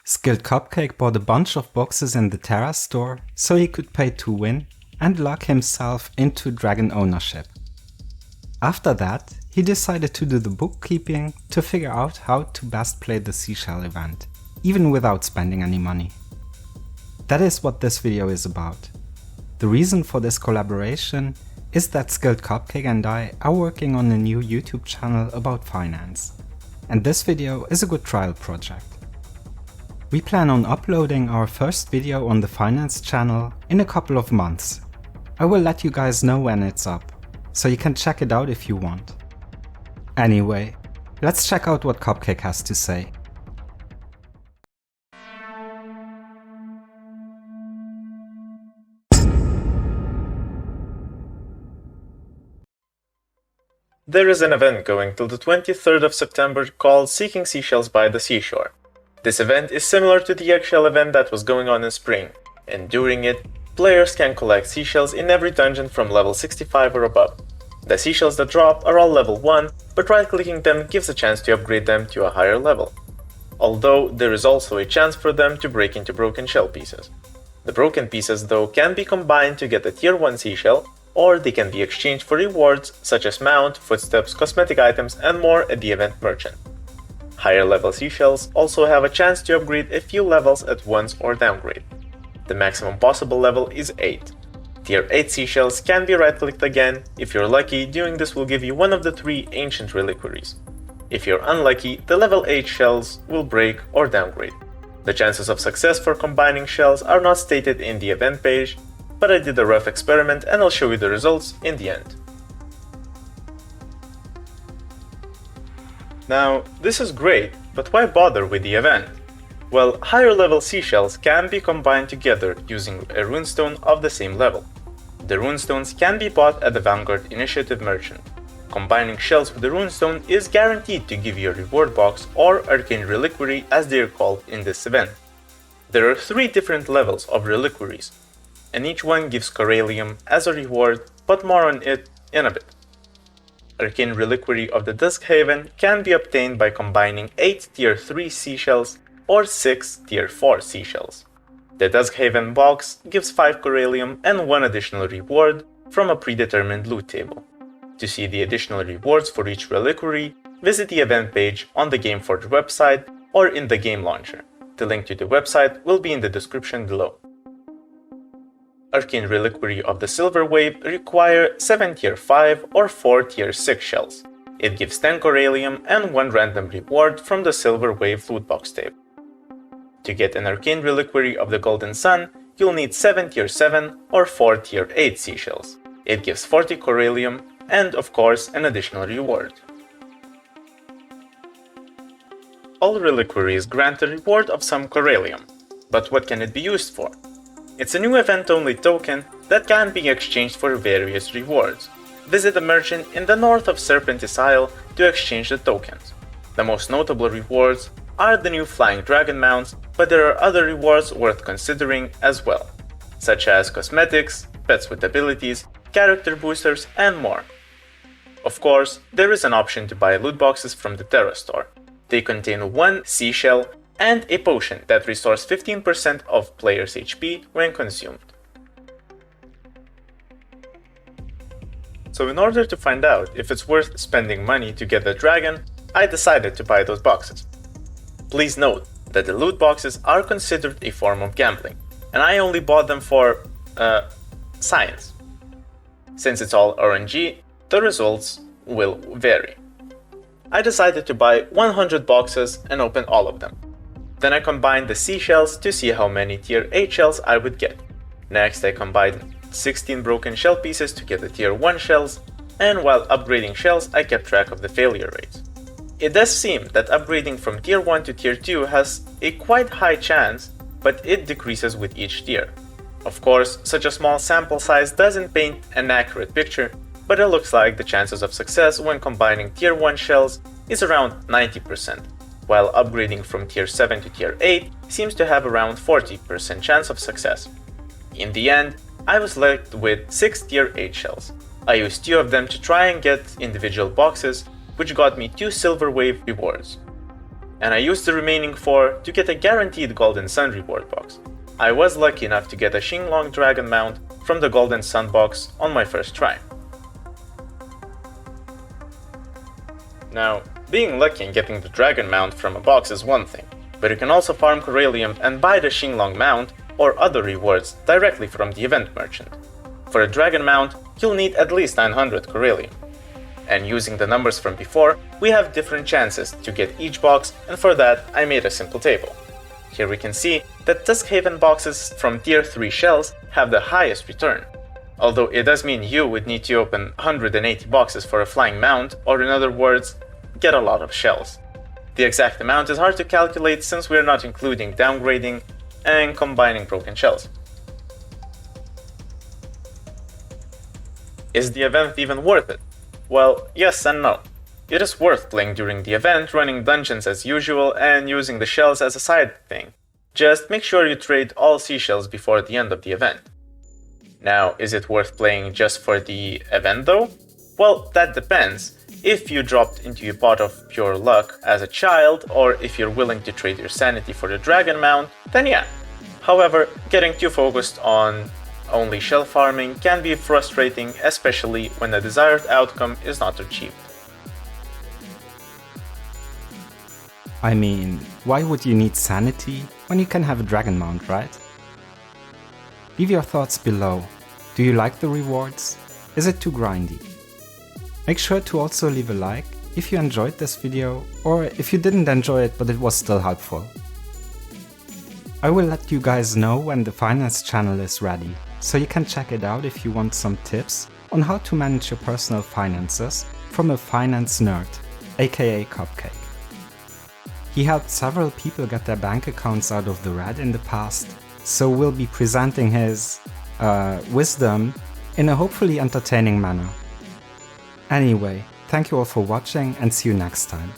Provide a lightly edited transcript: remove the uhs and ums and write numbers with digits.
Skilled-Cupcake bought a bunch of boxes in the TERA store so he could pay to win and lock himself into dragon ownership. After that, he decided to do the bookkeeping to figure out how to best play the Seashell event, even without spending any money. That is what this video is about. The reason for this collaboration is that Skilled-Cupcake and I are working on a new YouTube channel about finance, and this video is a good trial project. We plan on uploading our first video on the finance channel in a couple of months. I will let you guys know when it's up, so you can check it out if you want. Anyway, let's check out what Cupcake has to say. There is an event going till the 23rd of September called Seeking Seashells by the Seashore. This event is similar to the eggshell event that was going on in spring, and during it, players can collect seashells in every dungeon from level 65 or above. The seashells that drop are all level 1, but right-clicking them gives a chance to upgrade them to a higher level. Although there is also a chance for them to break into broken shell pieces. The broken pieces though can be combined to get a tier 1 seashell, or they can be exchanged for rewards such as mount, footsteps, cosmetic items and more at the event merchant. Higher level seashells also have a chance to upgrade a few levels at once or downgrade. The maximum possible level is 8. Tier 8 seashells can be right-clicked again. If you're lucky, doing this will give you one of the 3 ancient reliquaries. If you're unlucky, the level 8 shells will break or downgrade. The chances of success for combining shells are not stated in the event page, but I did a rough experiment and I'll show you the results in the end. Now, this is great, but why bother with the event? Well, higher level seashells can be combined together using a runestone of the same level. The runestones can be bought at the Vanguard Initiative merchant. Combining shells with the runestone is guaranteed to give you a reward box or arcane reliquary as they are called in this event. There are 3 different levels of reliquaries, and each one gives CORALLIUM as a reward, but more on it in a bit. Arcane Reliquary of the Duskhaven can be obtained by combining 8 tier 3 seashells or 6 tier 4 seashells. The Duskhaven box gives 5 CORALLIUM and 1 additional reward from a predetermined loot table. To see the additional rewards for each reliquary, visit the event page on the Gameforge website or in the game launcher. The link to the website will be in the description below. Arcane Reliquary of the Silver Wave require 7 tier 5 or 4 tier 6 shells. It gives 10 CORALLIUM and 1 random reward from the Silver Wave loot box table. To get an Arcane Reliquary of the Golden Sun, you'll need 7 tier 7 or 4 tier 8 seashells. It gives 40 CORALLIUM and of course an additional reward. All reliquaries grant a reward of some CORALLIUM, but what can it be used for? It's a new event-only token that can be exchanged for various rewards. Visit a merchant in the north of Serpentis Isle to exchange the tokens. The most notable rewards are the new Flying Dragon mounts, but there are other rewards worth considering as well, such as cosmetics, pets with abilities, character boosters, and more. Of course, there is an option to buy loot boxes from the TERA store. They contain 1 seashell and a potion that restores 15% of players' HP when consumed. So in order to find out if it's worth spending money to get the dragon, I decided to buy those boxes. Please note that the loot boxes are considered a form of gambling, and I only bought them for science. Since it's all RNG, the results will vary. I decided to buy 100 boxes and open all of them. Then I combined the seashells to see how many tier 8 shells I would get. Next I combined 16 broken shell pieces to get the tier 1 shells, and while upgrading shells I kept track of the failure rates. It does seem that upgrading from tier 1 to tier 2 has a quite high chance, but it decreases with each tier. Of course, such a small sample size doesn't paint an accurate picture, but it looks like the chances of success when combining tier 1 shells is around 90%. While upgrading from tier 7 to tier 8 seems to have around 40% chance of success. In the end, I was left with 6 tier 8 shells. I used 2 of them to try and get individual boxes, which got me 2 Silver Wave rewards. and I used the remaining 4 to get a guaranteed Golden Sun reward box. I was lucky enough to get a Xinglong Dragon mount from the Golden Sun box on my first try. Now, being lucky and getting the Dragon mount from a box is one thing, but you can also farm Corallium and buy the Xinglong mount or other rewards directly from the event merchant. For a Dragon mount, you'll need at least 900 Corallium. And using the numbers from before, we have different chances to get each box, and for that I made a simple table. Here we can see that Duskhaven boxes from tier 3 shells have the highest return, although it does mean you would need to open 180 boxes for a flying mount, or in other words, get a lot of shells. The exact amount is hard to calculate since we are not including downgrading and combining broken shells. Is the event even worth it? Well, yes and no. It is worth playing during the event, running dungeons as usual and using the shells as a side thing. Just make sure you trade all seashells before the end of the event. Now, is it worth playing just for the event though? Well, that depends. If you dropped into a pot of pure luck as a child, or if you're willing to trade your sanity for the Dragon mount, then yeah. However, getting too focused on only shell farming can be frustrating, especially when the desired outcome is not achieved. I mean, why would you need sanity when you can have a Dragon mount, right? Leave your thoughts below. Do you like the rewards? Is it too grindy? Make sure to also leave a like if you enjoyed this video, or if you didn't enjoy it but it was still helpful. I will let you guys know when the finance channel is ready, so you can check it out if you want some tips on how to manage your personal finances from a finance nerd, aka Cupcake. He helped several people get their bank accounts out of the red in the past, so we'll be presenting his wisdom in a hopefully entertaining manner. Anyway, thank you all for watching and see you next time.